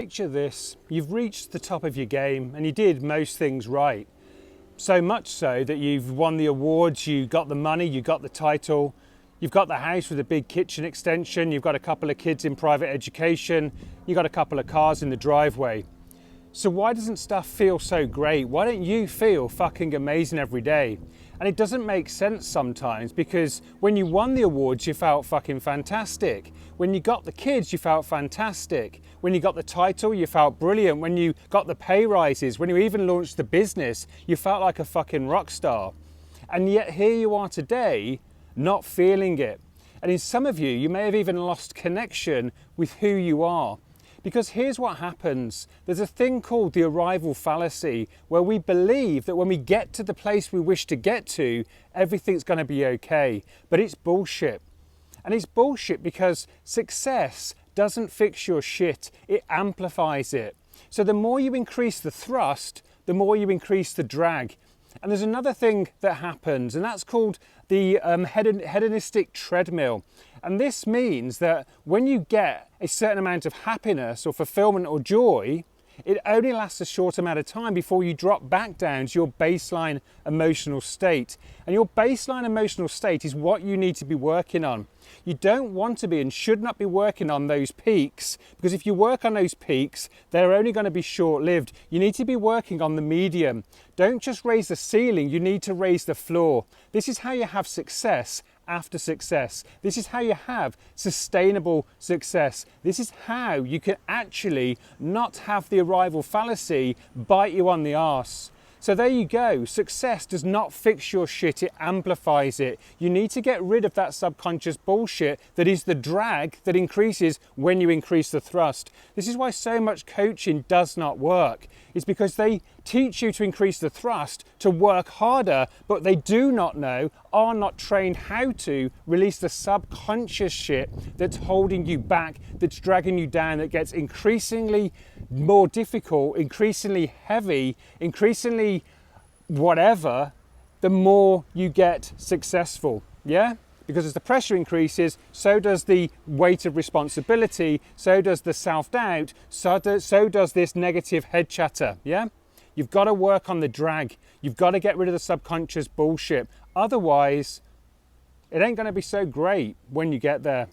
Picture this, you've reached the top of your game and you did most things right. So much so that you've won the awards, you got the money, you got the title, you've got the house with a big kitchen extension, you've got a couple of kids in private education, you've got a couple of cars in the driveway. So why doesn't stuff feel so great? Why don't you feel fucking amazing every day? And it doesn't make sense sometimes, because when you won the awards, you felt fucking fantastic. When you got the kids, you felt fantastic. When you got the title, you felt brilliant. When you got the pay rises, when you even launched the business, you felt like a fucking rock star. And yet here you are today, not feeling it. And in some of you, you may have even lost connection with who you are. Because here's what happens. There's a thing called the arrival fallacy, where we believe that when we get to the place we wish to get to, everything's going to be okay. But it's bullshit. And it's bullshit because success doesn't fix your shit, it amplifies it. So the more you increase the thrust, the more you increase the drag. And there's another thing that happens, and that's called the hedonistic treadmill. And this means that when you get a certain amount of happiness or fulfillment or joy, it only lasts a short amount of time before you drop back down to your baseline emotional state. And your baseline emotional state is what you need to be working on. You don't want to be and should not be working on those peaks, because if you work on those peaks, they're only going to be short-lived. You need to be working on the medium. Don't just raise the ceiling, you need to raise the floor. This is how you have success after success. This is how you have sustainable success. This is how you can actually not have the arrival fallacy bite you on the arse. So there you go. Success does not fix your shit, it amplifies it. You need to get rid of that subconscious bullshit that is the drag that increases when you increase the thrust. This is why so much coaching does not work. It's because they teach you to increase the thrust, to work harder, but they do not know, are not trained how to release the subconscious shit that's holding you back, that's dragging you down, that gets increasingly more difficult, increasingly heavy, increasingly whatever, the more you get successful, yeah? Because as the pressure increases, so does the weight of responsibility, so does the self-doubt, so does this negative head chatter, yeah? You've got to work on the drag. You've got to get rid of the subconscious bullshit. Otherwise, it ain't going to be so great when you get there.